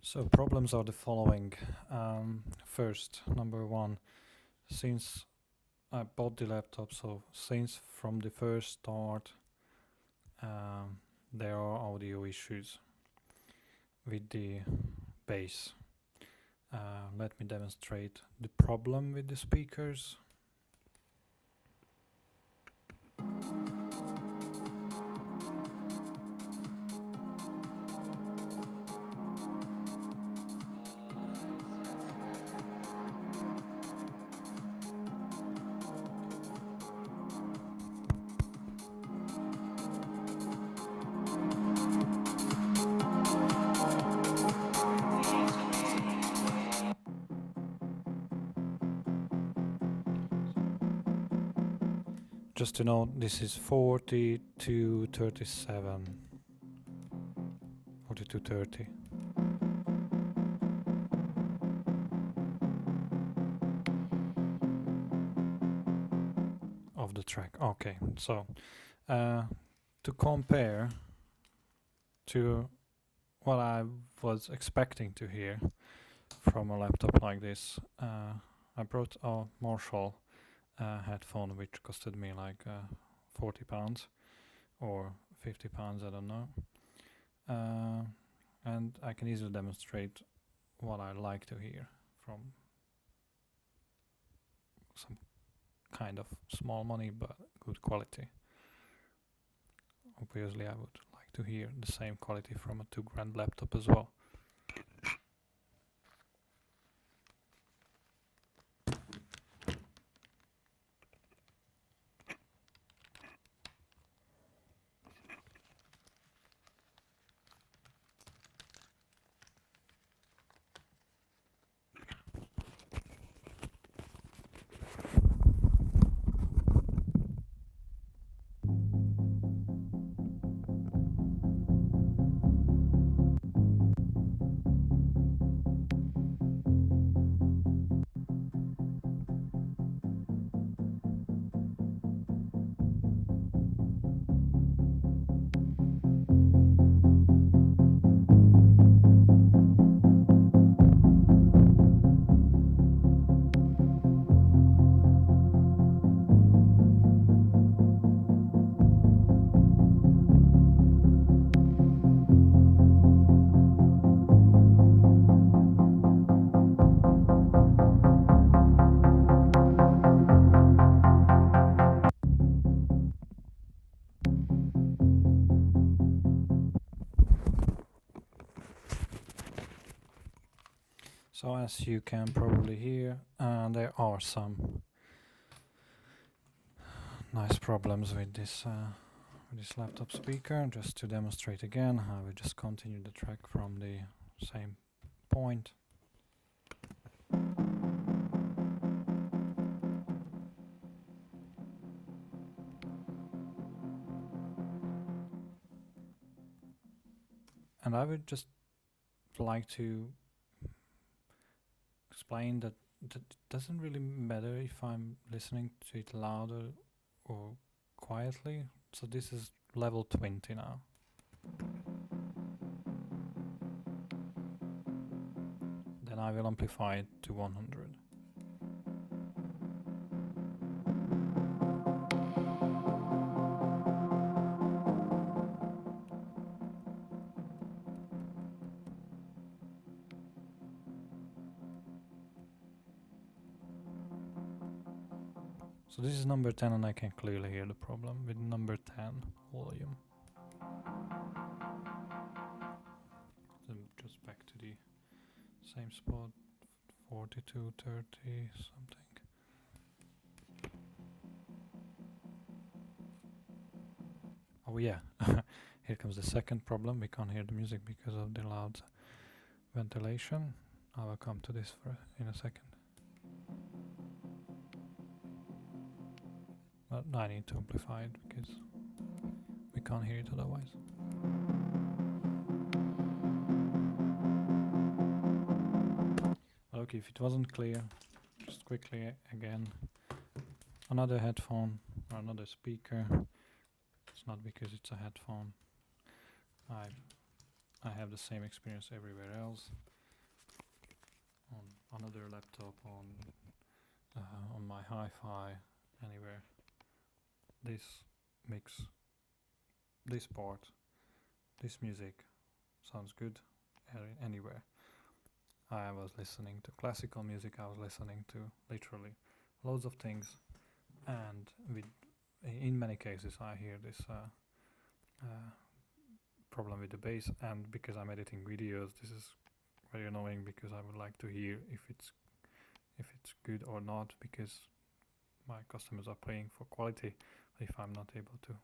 So problems are the following. First, number one, since I bought the laptop, so since from the first start there are audio issues with the bass. Let me demonstrate the problem with the speakers. Just to note, this is 4237, 4230. Of the track. Okay, so to compare to what I was expecting to hear from a laptop like this, I brought a Marshall headphone, which costed me like £40 or £50, I don't know, and I can easily demonstrate what I like to hear from some kind of small money but good quality. Obviously I would like to hear the same quality from a £2,000 laptop as well. So as you can probably hear, there are some nice problems with this laptop speaker. Just to demonstrate again, I will just continue the track from the same point. And I would just like to explain that it doesn't really matter if I'm listening to it louder or quietly. So this is level 20 now. Then I will amplify it to 100. So this is number 10 and I can clearly hear the problem with number 10 volume. So just back to the same spot, 4230 something. Oh yeah, here comes the second problem. We can't hear the music because of the loud ventilation. I will come to this in a second. But I need to amplify it because we can't hear it otherwise. Okay, if it wasn't clear, just quickly again. Another headphone or another speaker. It's not because it's a headphone. I have the same experience everywhere else. On another laptop, on my hi-fi, anywhere. This mix, this part, this music sounds good anywhere. I was listening to classical music, I was listening to literally loads of things, and in many cases I hear this problem with the bass, and because I'm editing videos, this is very annoying because I would like to hear if it's good or not, because my customers are paying for quality. If I'm not able to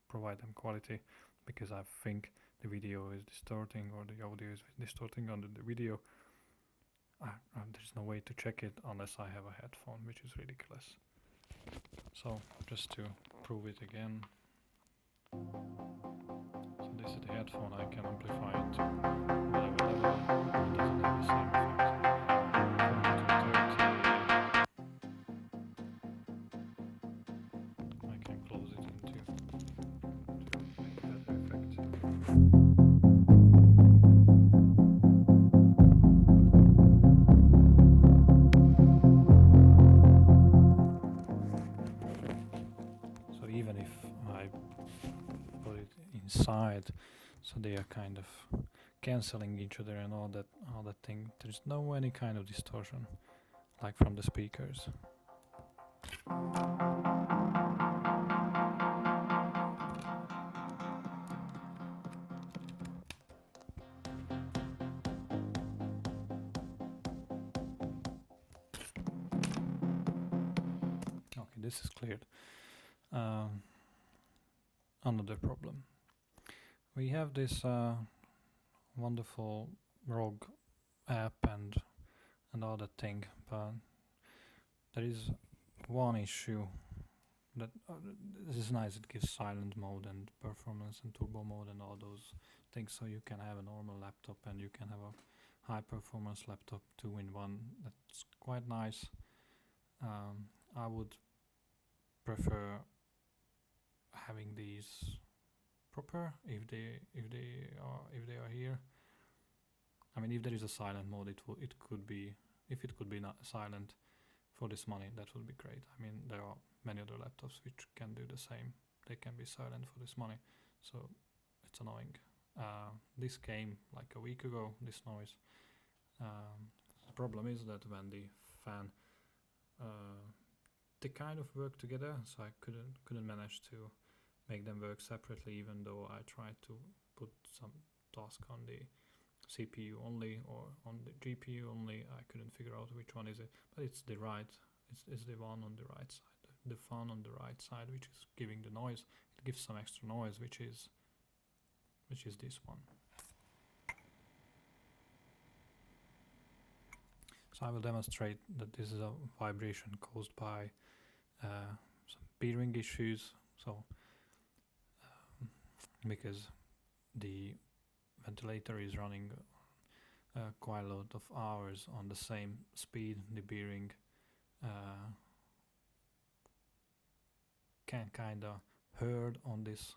provide them quality because I think the video is distorting or the audio is distorting under the video, there's no way to check it unless I have a headphone, which is ridiculous. So just to prove it again, so this is the headphone, I can amplify it to whatever level, it doesn't have the same effect. I can close it into to make better effect. So even if I put it inside, so they are kind of cancelling each other and all that thing, there's no any kind of distortion like from the speakers. Okay, this is cleared. Another problem. We have this wonderful ROG app and all that thing, but there is one issue that this is nice. It gives silent mode and performance and turbo mode and all those things, so you can have a normal laptop and you can have a high performance laptop 2-in-1. That's quite nice. I would prefer having these proper if they are here. I mean, if there is a silent mode, it could be, if it could be not silent for this money, that would be great. I mean, there are many other laptops which can do the same. They can be silent for this money, so it's annoying. This came like a week ago, this noise. The problem is that when the fan, they kind of work together, so I couldn't manage to make them work separately, even though I tried to put some task on the CPU only or on the GPU only. I couldn't figure out which one is it, but it's the one on the right side, the fan on the right side, which is giving the noise. It gives some extra noise, which is this one. So I will demonstrate that this is a vibration caused by some bearing issues. So because the ventilator is running quite a lot of hours on the same speed, the bearing can kind of heard on this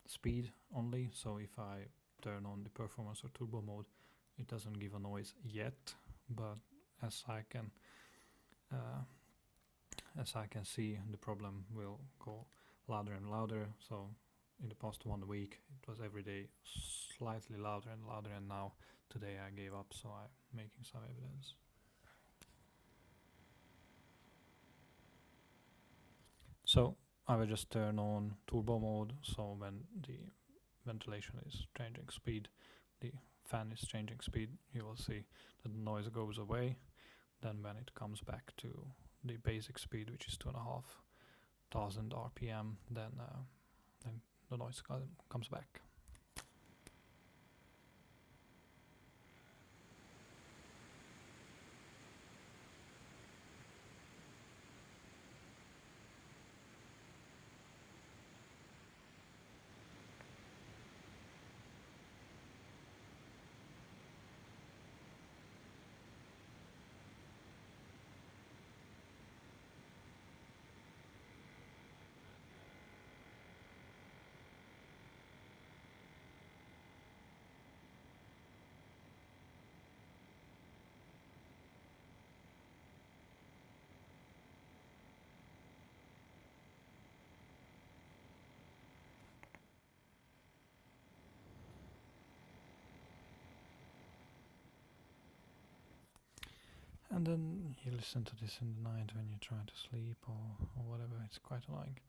speed only. So if I turn on the performance or turbo mode, it doesn't give a noise yet, but as I can see, the problem will go louder and louder. So in the past 1 week, it was every day slightly louder and louder, and now today I gave up, so I'm making some evidence. So I will just turn on turbo mode, so when the ventilation is changing speed, the fan is changing speed, you will see that the noise goes away. Then when it comes back to the basic speed, which is 2,500 RPM, then the noise comes back. And then you listen to this in the night when you try to sleep or whatever. It's quite annoying.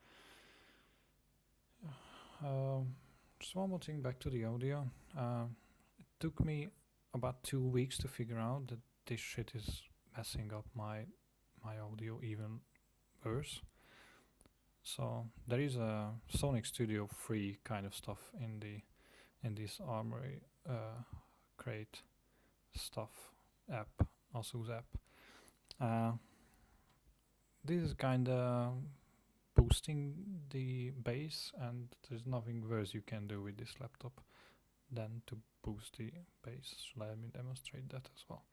Just one more thing back to the audio. It took me about 2 weeks to figure out that this shit is messing up my audio even worse. So there is a Sonic Studio free kind of stuff in this Armory Crate stuff app, ASUS app. This is kinda boosting the bass, and there's nothing worse you can do with this laptop than to boost the bass. So let me demonstrate that as well.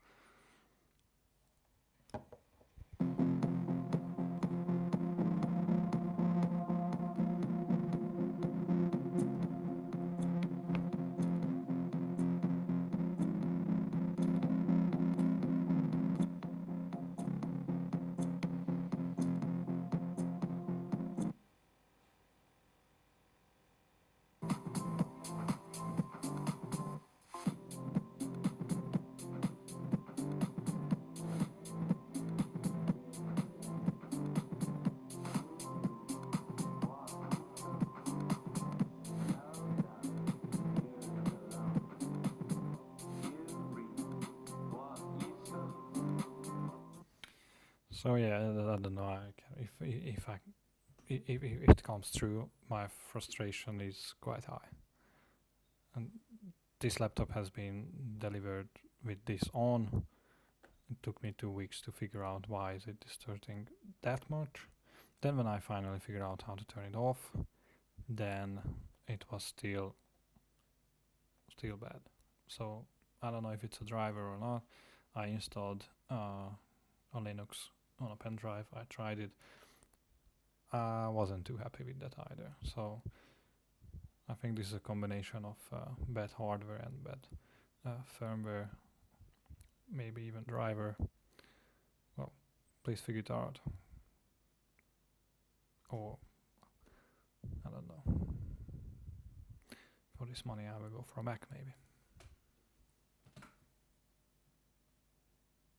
So yeah, I don't know. If it comes through, my frustration is quite high. And this laptop has been delivered with this on. It took me 2 weeks to figure out why is it distorting that much. Then when I finally figured out how to turn it off, then it was still bad. So I don't know if it's a driver or not. I installed on Linux on a pen drive. I tried it. I wasn't too happy with that either. So I think this is a combination of bad hardware and bad firmware, maybe even driver. Well, please figure it out. Or I don't know. For this money I will go for a Mac maybe.